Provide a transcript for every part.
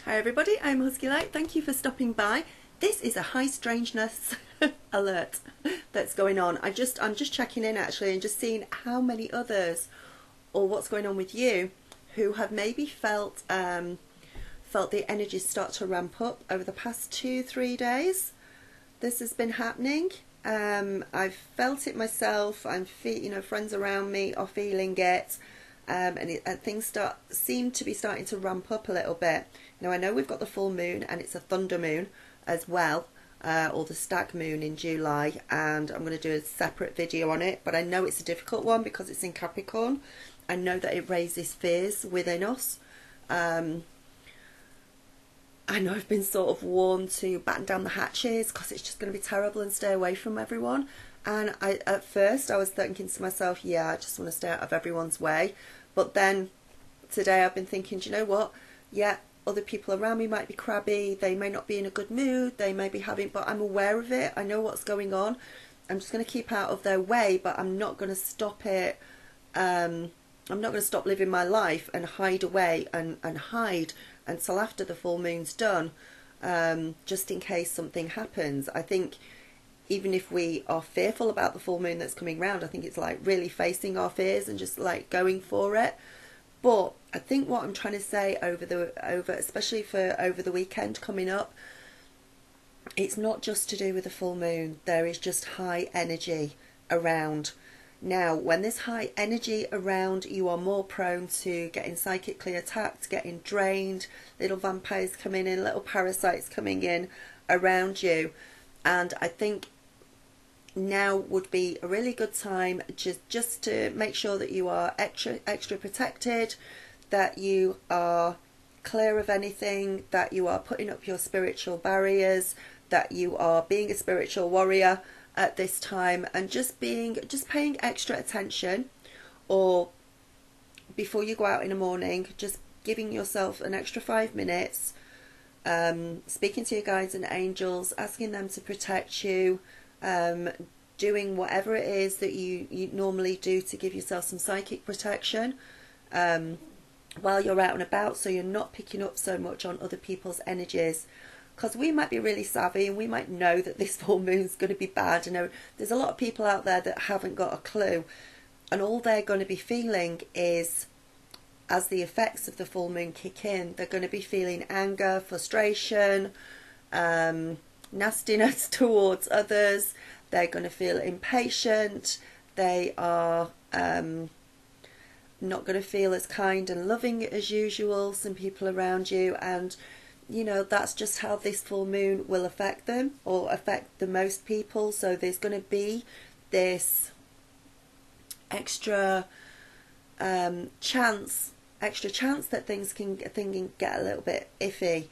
Hi everybody, I'm Husky Light. Thank you for stopping by. This is a high strangeness alert that's going on. I'm just checking in actually and just seeing how many others or what's going on with you who have maybe felt the energies start to ramp up over the past 2-3 days. This has been happening. I've felt it myself. Friends around me are feeling it. And things seem to be starting to ramp up a little bit. Now I know we've got the full moon and it's a thunder moon as well, or the stag moon in July, and I'm going to do a separate video on it, but I know it's a difficult one because it's in Capricorn. I know that it raises fears within us. I know I've been sort of warned to batten down the hatches because it's just going to be terrible and stay away from everyone. And at first I was thinking to myself, yeah, I just want to stay out of everyone's way. But then today I've been thinking, do you know what? Yeah, other people around me might be crabby. They may not be in a good mood. They may be having, but I'm aware of it. I know what's going on. I'm just going to keep out of their way, but I'm not going to stop it. I'm not going to stop living my life and hide away and hide until after the full moon's done, just in case something happens. I think even if we are fearful about the full moon that's coming round, I think it's like really facing our fears and just like going for it. But I think what I'm trying to say especially for over the weekend coming up, it's not just to do with the full moon. There is just high energy around. Now, when there's high energy around, you are more prone to getting psychically attacked, getting drained, little vampires coming in, little parasites coming in around you. And I think now would be a really good time just to make sure that you are extra protected, that you are clear of anything, that you are putting up your spiritual barriers, that you are being a spiritual warrior at this time, and just paying extra attention, or before you go out in the morning, just giving yourself an extra 5 minutes, speaking to your guides and angels, asking them to protect you, doing whatever it is that you normally do to give yourself some psychic protection while you're out and about, so you're not picking up so much on other people's energies. Because we might be really savvy and we might know that this full moon's going to be bad. There's a lot of people out there that haven't got a clue, and all they're going to be feeling is, as the effects of the full moon kick in, they're going to be feeling anger, frustration, nastiness towards others. They're going to feel impatient. They are not going to feel as kind and loving as usual, some people around you. And that's just how this full moon will affect them, or affect the most people. So there's going to be this extra chance that things can get a little bit iffy.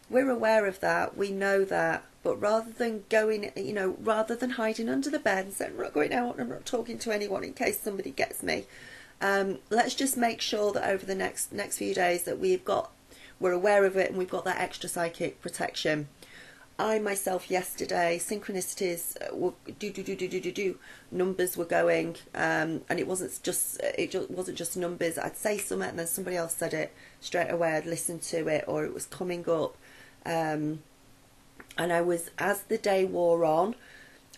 We're aware of that, we know that, but rather than rather than hiding under the bed and saying, I'm not going out, I'm not talking to anyone in case somebody gets me, let's just make sure that over the next few days that we're aware of it and we've got that extra psychic protection. I myself yesterday, synchronicities numbers were going, and it wasn't just numbers. I'd say something and then somebody else said it straight away. I'd listen to it, or it was coming up, and as the day wore on,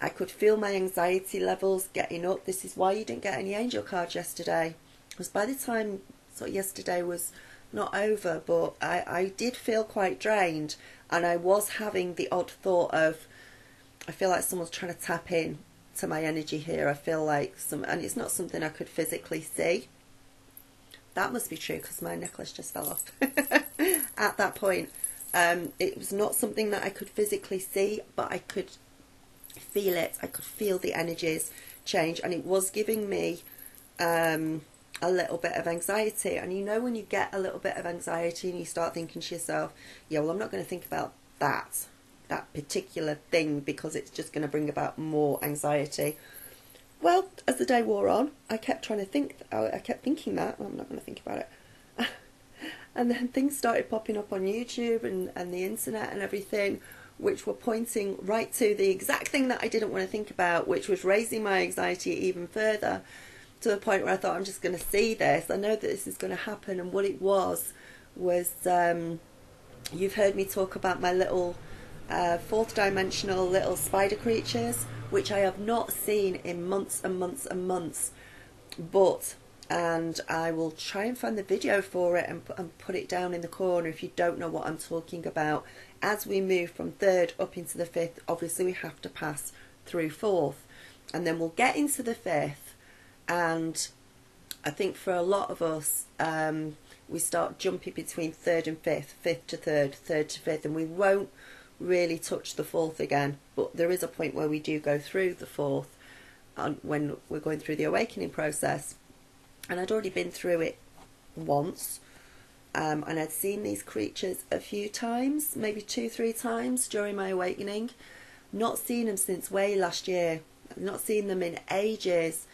I could feel my anxiety levels getting up. This is why you didn't get any angel cards yesterday, because by the time yesterday was not over, but I did feel quite drained, and I was having the odd thought of, I feel like someone's trying to tap in to my energy here. I feel like and it's not something I could physically see. That must be true because my necklace just fell off at that point. It was not something that I could physically see, but I could feel it. I could feel the energies change, and it was giving me a little bit of anxiety. And when you get a little bit of anxiety and you start thinking to yourself, yeah, well, I'm not going to think about that particular thing because it's just going to bring about more anxiety. Well, as the day wore on, I kept thinking that I'm not going to think about it. And then things started popping up on YouTube and the internet and everything, which were pointing right to the exact thing that I didn't want to think about, which was raising my anxiety even further, to the point where I thought, I'm just going to see this. I know that this is going to happen. And what it was You've heard me talk about my little fourth dimensional little spider creatures, which I have not seen in months and months and months. But, and I will try and find the video for it and put it down in the corner if you don't know what I'm talking about. As we move from third up into the fifth, obviously we have to pass through fourth, and then we'll get into the fifth. And I think for a lot of us, we start jumping between third and fifth, fifth to third, third to fifth, and we won't really touch the fourth again. But there is a point where we do go through the fourth when we're going through the awakening process. And I'd already been through it once, and I'd seen these creatures a few times, maybe 2-3 times during my awakening. Not seen them since way last year. I've not seen them in ages.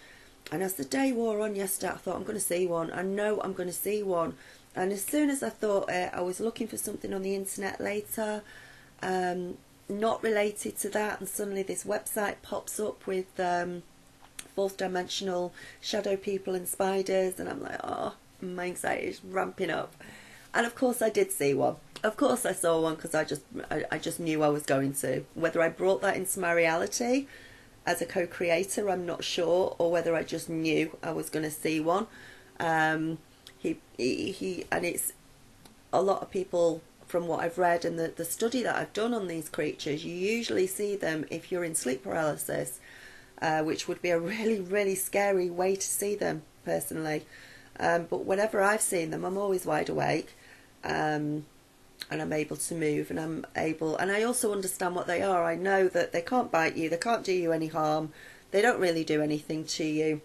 And as the day wore on yesterday, I thought, I'm going to see one. I know I'm going to see one. And as soon as I thought it, I was looking for something on the internet later, not related to that, and suddenly this website pops up with fourth dimensional shadow people and spiders, and I'm like, oh, my anxiety is ramping up. And of course I did see one. Of course I saw one, because I just knew I was going to. Whether I brought that into my reality as a co-creator, I'm not sure, or whether I just knew I was going to see one. And it's a lot of people, from what I've read and the study that I've done on these creatures, you usually see them if you're in sleep paralysis, which would be a really, really scary way to see them, personally. But whenever I've seen them, I'm always wide awake, and I'm able to move, and I also understand what they are. I know that they can't bite you, they can't do you any harm, they don't really do anything to you.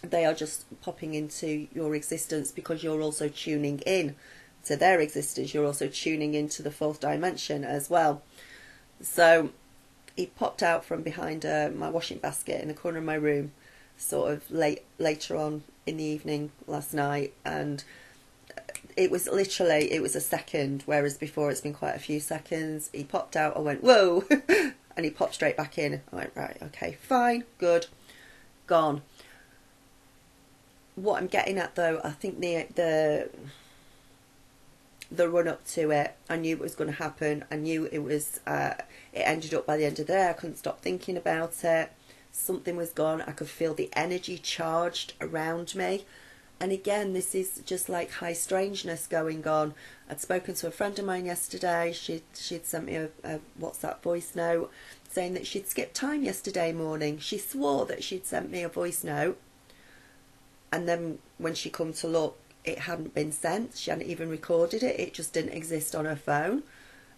They are just popping into your existence because you're also tuning in to their existence. You're also tuning into the fourth dimension as well. So he popped out from behind my washing basket in the corner of my room, sort of later on in the evening last night, and it was a second, whereas before it's been quite a few seconds. He popped out, I went, whoa, and he popped straight back in. I went, right, okay, fine, good, gone. What I'm getting at, though, I think the run up to it, I knew it was going to happen. I knew it was, it ended up by the end of the day. I couldn't stop thinking about it. Something was gone. I could feel the energy charged around me. And again, this is just like high strangeness going on. I'd spoken to a friend of mine yesterday. She'd sent me a WhatsApp voice note saying that she'd skipped time yesterday morning. She swore that she'd sent me a voice note, and then when she come to look, it hadn't been sent. She hadn't even recorded it. It just didn't exist on her phone.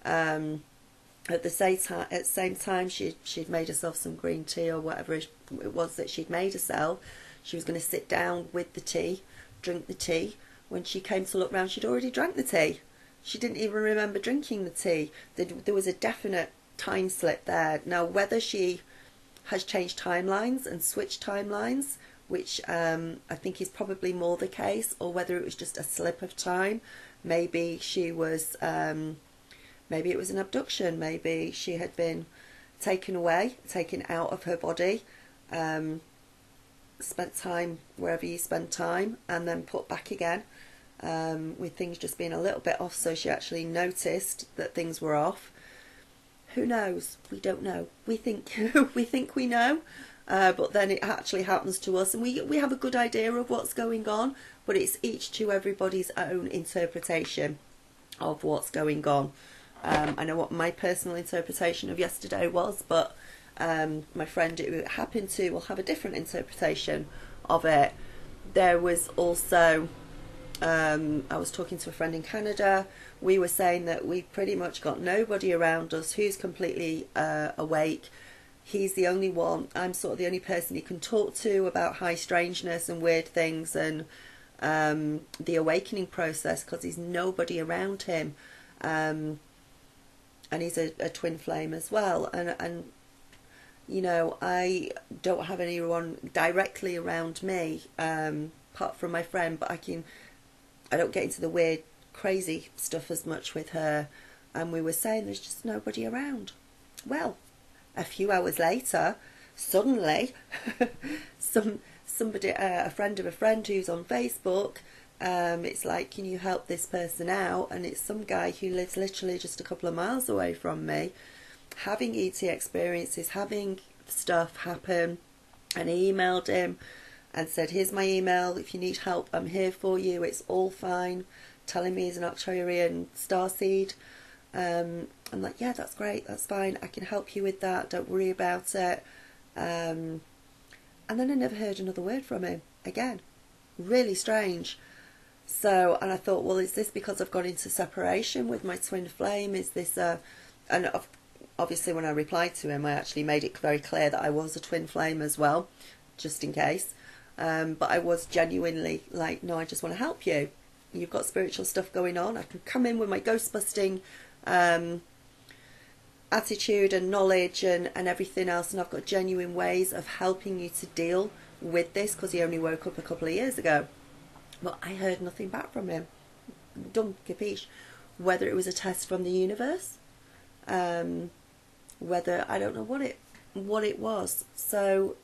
At the same time, she'd made herself some green tea or whatever it was that she'd made herself. She was going to sit down with the tea, drink the tea. When she came to look round, she'd already drank the tea. She didn't even remember drinking the tea. There was a definite time slip there. Now, whether she has changed timelines and switched timelines, which I think is probably more the case, or whether it was just a slip of time. Maybe she was, maybe it was an abduction. Maybe she had been taken away, taken out of her body, spent time wherever you spend time, and then put back again, with things just being a little bit off, so she actually noticed that things were off. Who knows? We don't know. We think we know. But then it actually happens to us, and we have a good idea of what's going on, but it's each to everybody's own interpretation of what's going on. I know what my personal interpretation of yesterday was, but my friend who it happened to will have a different interpretation of it. There was also, I was talking to a friend in Canada. We were saying that we pretty much got nobody around us who's completely awake. He's the only one. I'm sort of the only person he can talk to about high strangeness and weird things and the awakening process, because there's nobody around him, and he's a twin flame as well. And you know, I don't have anyone directly around me apart from my friend, but I don't get into the weird, crazy stuff as much with her. And we were saying there's just nobody around. Well, a few hours later, suddenly, somebody, a friend of a friend who's on Facebook, It's like, can you help this person out? And it's some guy who lives literally just a couple of miles away from me, having ET experiences, having stuff happen. And I emailed him and said, here's my email, if you need help, I'm here for you, it's all fine. Telling me he's an Arcturian starseed. I'm like, yeah, that's great, that's fine, I can help you with that, don't worry about it. And then I never heard another word from him again. Really strange. So, and I thought, well, is this because I've gone into separation with my twin flame? Is this and obviously when I replied to him, I actually made it very clear that I was a twin flame as well, just in case. But I was genuinely like, no, I just want to help you. You've got spiritual stuff going on. I can come in with my ghost busting attitude and knowledge and everything else, and I've got genuine ways of helping you to deal with this, because he only woke up a couple of years ago. But I heard nothing back from him. Dumb capiche. Whether it was a test from the universe, whether, I don't know what it was. So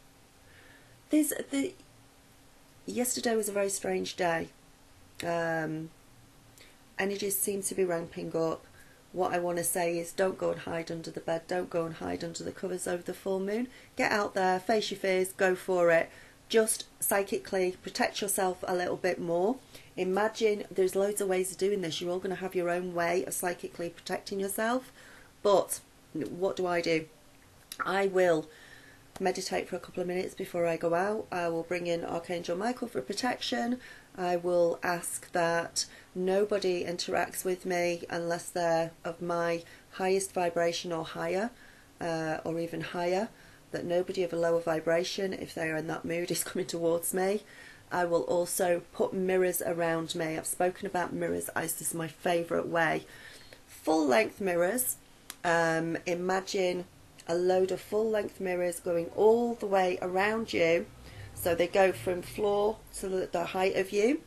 yesterday was a very strange day. Energies seem to be ramping up. What I want to say is, don't go and hide under the bed, don't go and hide under the covers over the full moon. Get out there, face your fears, go for it. Just psychically protect yourself a little bit more. Imagine, there's loads of ways of doing this. You're all going to have your own way of psychically protecting yourself. But what do? I will meditate for a couple of minutes before I go out. I will bring in Archangel Michael for protection. I will ask that nobody interacts with me unless they're of my highest vibration or higher, or even higher. That nobody of a lower vibration, if they are in that mood, is coming towards me. I will also put mirrors around me. I've spoken about mirrors as this is my favourite way. Full length mirrors. Imagine a load of full length mirrors going all the way around you. So they go from floor to the height of you.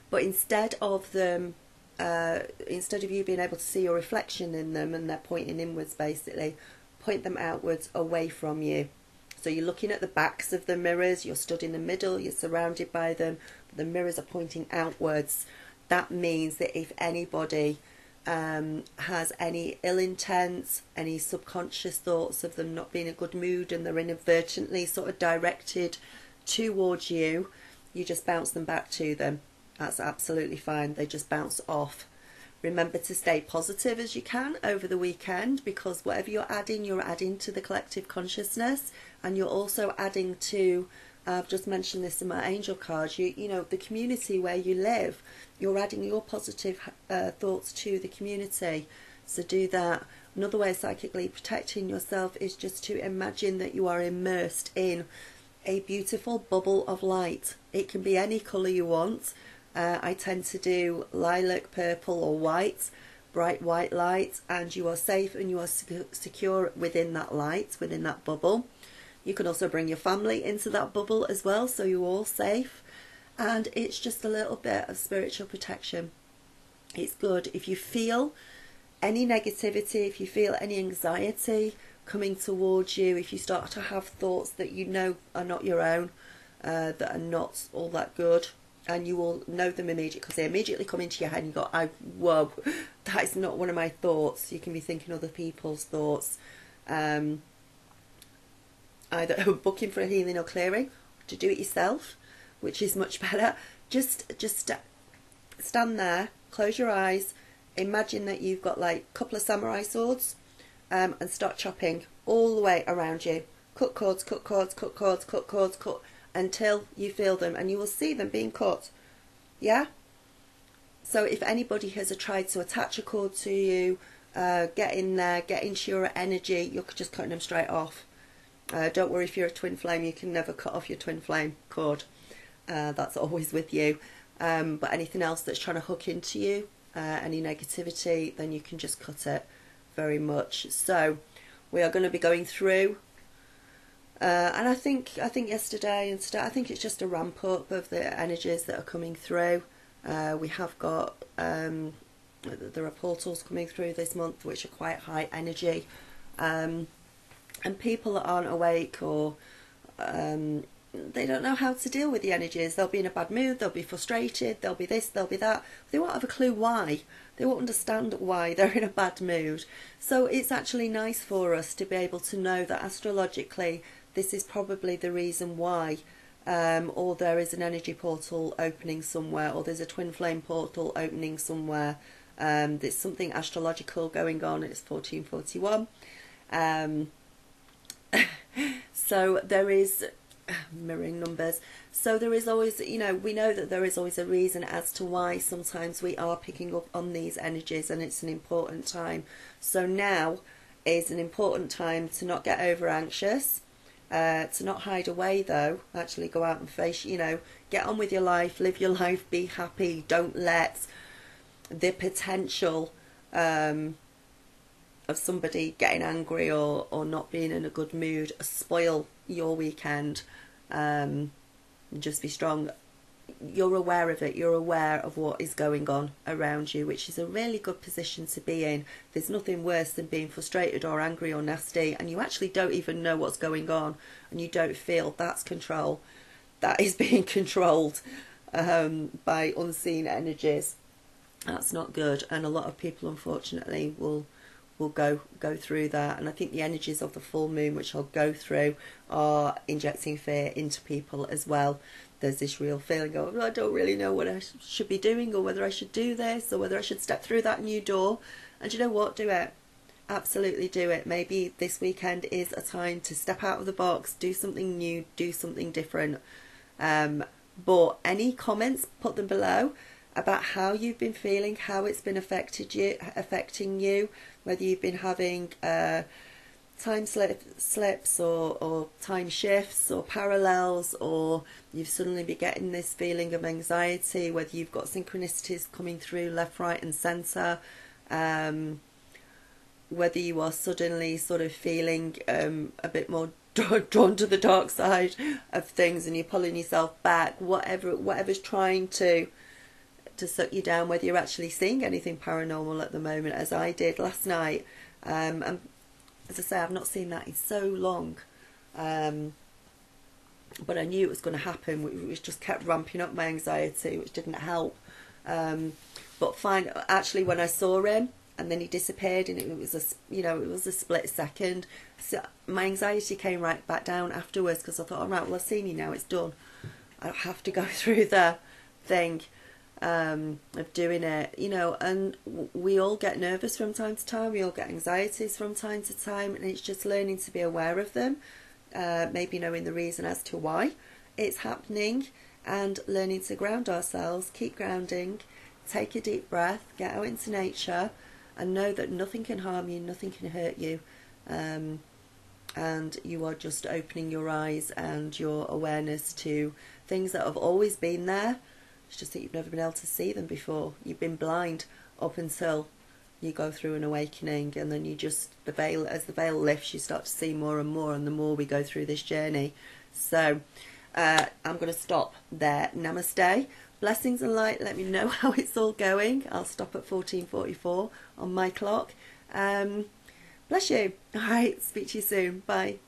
But instead of them, instead of you being able to see your reflection in them and they're pointing inwards basically, point them outwards away from you. So you're looking at the backs of the mirrors, you're stood in the middle, you're surrounded by them, but the mirrors are pointing outwards. That means that if anybody has any ill intent, any subconscious thoughts of them not being in a good mood and they're inadvertently sort of directed towards you, you just bounce them back to them. That's absolutely fine. They just bounce off. Remember to stay positive as you can over the weekend, because whatever you're adding to the collective consciousness, and you're also adding to, I've just mentioned this in my angel cards, you know, the community where you live. You're adding your positive thoughts to the community. So do that. Another way of psychically protecting yourself is just to imagine that you are immersed in a beautiful bubble of light. It can be any colour you want. I tend to do lilac, purple or white, bright white light, and you are safe and you are secure within that light, within that bubble. You can also bring your family into that bubble as well, so you're all safe. And it's just a little bit of spiritual protection. It's good. If you feel any negativity, if you feel any anxiety coming towards you, if you start to have thoughts that you know are not your own, that are not all that good, and you will know them immediately because they immediately come into your head and you go, whoa, that is not one of my thoughts. You can be thinking other people's thoughts. Either booking for a healing or clearing, to do it yourself, which is much better. Just stand there, close your eyes, imagine that you've got like a couple of samurai swords, and start chopping all the way around you. Cut cords, cut cords, cut cords, cut cords, cut, until you feel them, and you will see them being cut. Yeah? So if anybody has tried to attach a cord to you, get in there, get into your energy, you're just cutting them straight off. Don't worry if you're a twin flame, you can never cut off your twin flame cord. That's always with you. But anything else that's trying to hook into you, any negativity, then you can just cut it very much. So we are going to be going through, and I think yesterday and today, I think it's just a ramp up of the energies that are coming through. We have got there are portals coming through this month which are quite high energy, and people that aren't awake or they don't know how to deal with the energies. They'll be in a bad mood, they'll be frustrated, they'll be this, they'll be that. They won't have a clue why. They won't understand why they're in a bad mood. So it's actually nice for us to be able to know that astrologically this is probably the reason why. Or there is an energy portal opening somewhere, or there's a twin flame portal opening somewhere. There's something astrological going on. It's 1441. So there is mirroring numbers. So there is always, you know, we know that there is always a reason as to why sometimes we are picking up on these energies, and it's an important time. So now is an important time to not get over anxious, to not hide away though, actually go out and face, you know, get on with your life, live your life, be happy. Don't let the potential of somebody getting angry or not being in a good mood spoil your weekend. Just be strong. You're aware of it. You're aware of what is going on around you, which is a really good position to be in. There's nothing worse than being frustrated or angry or nasty, and you actually don't even know what's going on, and you don't feel. That's control. That is being controlled by unseen energies. That's not good, and a lot of people, unfortunately, will go through that. And I think the energies of the full moon, which I'll go through, are injecting fear into people as well. There's this real feeling of, I don't really know what I should be doing, or whether I should do this, or whether I should step through that new door. And you know what? Do it. Absolutely do it. Maybe this weekend is a time to step out of the box, do something new, do something different. But any comments, put them below about how you've been feeling, how it's been affecting you, whether you've been having time slips or time shifts or parallels, or you've suddenly been getting this feeling of anxiety, whether you've got synchronicities coming through left, right and centre, whether you are suddenly sort of feeling a bit more drawn to the dark side of things and you're pulling yourself back, whatever's trying to suck you down, whether you're actually seeing anything paranormal at the moment, as I did last night. And as I say, I've not seen that in so long, but I knew it was going to happen, which just kept ramping up my anxiety, which didn't help. But fine, actually, when I saw him and then he disappeared, and it was a split second, so my anxiety came right back down afterwards, because I thought, all right, well, I've seen you now, it's done. I don't have to go through the thing of doing it, you know. And we all get nervous from time to time, we all get anxieties from time to time, and it's just learning to be aware of them, maybe knowing the reason as to why it's happening, and learning to ground ourselves, keep grounding, take a deep breath, get out into nature, and know that nothing can harm you, nothing can hurt you, and you are just opening your eyes and your awareness to things that have always been there. It's just that you've never been able to see them before. You've been blind up until you go through an awakening, and then you just, as the veil lifts, you start to see more and more, and the more we go through this journey. So I'm going to stop there. Namaste. Blessings and light. Let me know how it's all going. I'll stop at 14:44 on my clock. Bless you. All right, speak to you soon. Bye.